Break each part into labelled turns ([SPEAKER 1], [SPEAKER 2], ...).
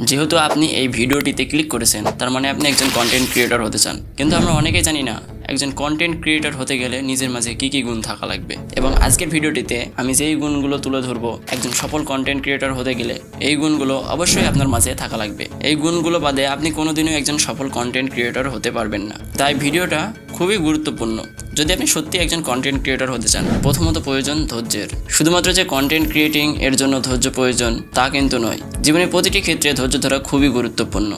[SPEAKER 1] যেহেতু আপনি এই ভিডিওটিতে ক্লিক করেছেন, তার মানে আপনি একজন কন্টেন্ট ক্রিয়েটর হতে চান। কিন্তু আমরা অনেকেই জানি না একজন কন্টেন্ট ক্রিয়েটর হতে গেলে নিজের মাঝে কী কী গুণ থাকা লাগবে। এবং আজকের ভিডিওটিতে আমি যেই গুণগুলো তুলে ধরবো একজন সফল কন্টেন্ট ক্রিয়েটর হতে গেলে এই গুণগুলো অবশ্যই আপনার মাঝে থাকা লাগবে। এই গুণগুলো বাদে আপনি কোনোদিনও একজন সফল কন্টেন্ট ক্রিয়েটর হতে পারবেন না। তাই ভিডিওটা খুবই গুরুত্বপূর্ণ। যদি আপনি সত্যি একজন কন্টেন্ট ক্রিয়েটর হতে চান, প্রথমত প্রয়োজন ধৈর্যের। শুধুমাত্র যে কন্টেন্ট ক্রিয়েটিং এর জন্য ধৈর্য প্রয়োজন তা কিন্তু নয়, জীবনের প্রতিটি ক্ষেত্রে ধৈর্য ধরা খুবই গুরুত্বপূর্ণ।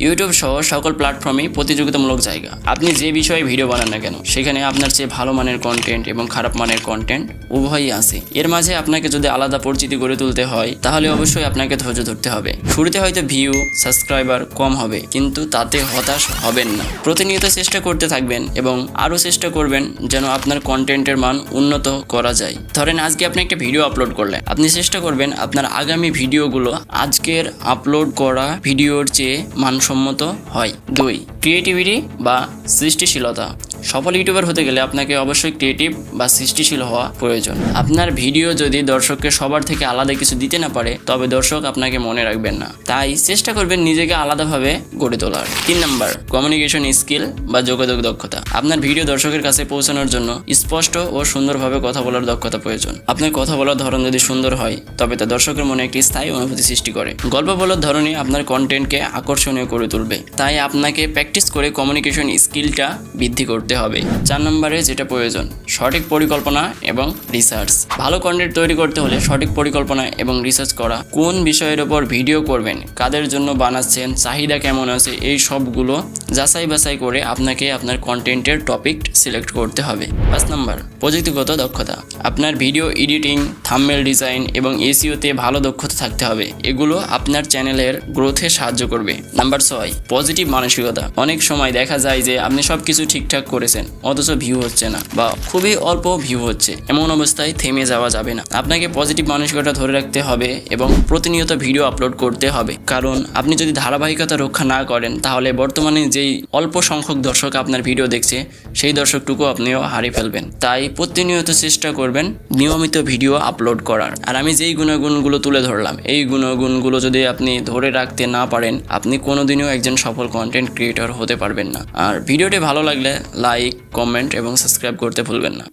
[SPEAKER 1] ইউটিউব সহ সকল প্ল্যাটফর্মই প্রতিযোগিতামূলক জায়গা। আপনি যে বিষয়ে ভিডিও বানান না কেন, সেখানে আপনার চেয়ে ভালো মানের কন্টেন্ট এবং খারাপ মানের কন্টেন্ট উভয়ই আছে। এর মাঝে আপনাকে যদি আলাদা পরিচিতি গড়ে তুলতে হয়, তাহলে অবশ্যই আপনাকে ধৈর্য ধরতে হবে। শুরুতে হয়তো ভিউ, সাবস্ক্রাইবার কম হবে, কিন্তু তাতে হতাশ হবেন না। প্রতিনিয়ত চেষ্টা করতে থাকবেন এবং আরও চেষ্টা করবেন যেন আপনার কন্টেন্টের মান উন্নত করা যায়। ধরেন আজকে আপনি একটা ভিডিও আপলোড করলেন, আপনি চেষ্টা করবেন আপনার আগামী ভিডিওগুলো আজকের আপলোড করা ভিডিওর চেয়ে মানসম্মত হয়। 2. ক্রিয়েটিভিটি বা সৃষ্টিশীলতা। সফল ইউটিউবার হতে গেলে আপনাকে অবশ্যই ক্রিয়েটিভ বা সৃষ্টিশীল হওয়া প্রয়োজন। আপনার ভিডিও যদি দর্শককে সবার থেকে আলাদা কিছু দিতে না পারে, তবে দর্শক আপনাকে মনে রাখবেন না। তাই চেষ্টা করবেন নিজেকে আলাদাভাবে গড়ে তোলার। 3 নম্বর, কমিউনিকেশন স্কিল বা যোগাযোগ দক্ষতা। আপনার ভিডিও দর্শকের কাছে পৌঁছানোর জন্য স্পষ্ট ও সুন্দরভাবে কথা বলার দক্ষতা প্রয়োজন। আপনার কথা বলার ধরন যদি সুন্দর হয়, তবে তা দর্শকের মনে একটি স্থায়ী অনুভূতি সৃষ্টি করে। গল্প বলার ধরনই আপনার কন্টেন্টকে আকর্ষণীয় করে তুলবে। তাই আপনাকে প্র্যাকটিস করে কমিউনিকেশন স্কিলটা বৃদ্ধি করতে হবে। 4 নম্বরে যেটা প্রয়োজন, সঠিক পরিকল্পনা এবং রিসার্চ। ভালো কন্টেন্ট তৈরি করতে হলে সঠিক পরিকল্পনা এবং রিসার্চ করা। কোন বিষয়ের ওপর ভিডিও করবেন, কাদের জন্য বানাচ্ছেন, চাহিদা কেমন আছে, এই সবগুলো যাচাই বাছাই করে আপনাকে আপনার কন্টেন্টের টপিক সিলেক্ট করতে হবে। 5 নম্বর, প্রযুক্তিগত দক্ষতা। আপনার ভিডিও এডিটিং, থাম্বনেল ডিজাইন এবং এসইওতে ভালো দক্ষতা থাকতে হবে। এগুলো আপনার চ্যানেলের গ্রোথে সাহায্য করবে। নাম্বার 6, পজিটিভ মানসিকতা। অনেক সময় দেখা যায় যে আপনি সব কিছু ঠিকঠাক করেছেন, অথচ ভিউ হচ্ছে না বা খুবই অল্প ভিউ হচ্ছে। এমন অবস্থায় থেমে যাওয়া যাবে না। আপনাকে পজিটিভ মানসিকতা ধরে রাখতে হবে এবং প্রতিনিয়ত ভিডিও আপলোড করতে হবে। কারণ আপনি যদি ধারাবাহিকতা রক্ষা না করেন, তাহলে বর্তমানে যেই অল্প সংখ্যক দর্শক আপনার ভিডিও দেখছে, সেই দর্শকটুকু আপনিও হারিয়ে ফেলবেন। তাই প্রতিনিয়ত চেষ্টা করবেন নিয়মিত ভিডিও আপলোড করার। আর আমি যেই গুণগুলো তুলে ধরলাম, এই গুণগুলো যদি আপনি ধরে রাখতে না পারেন, আপনি কোনোদিনও একজন সফল কন্টেন্ট ক্রিয়েটর হতে পারবেন না। আর ভিডিওটি ভালো লাগলে লাইক, কমেন্ট এবং সাবস্ক্রাইব করতে ভুলবেন না।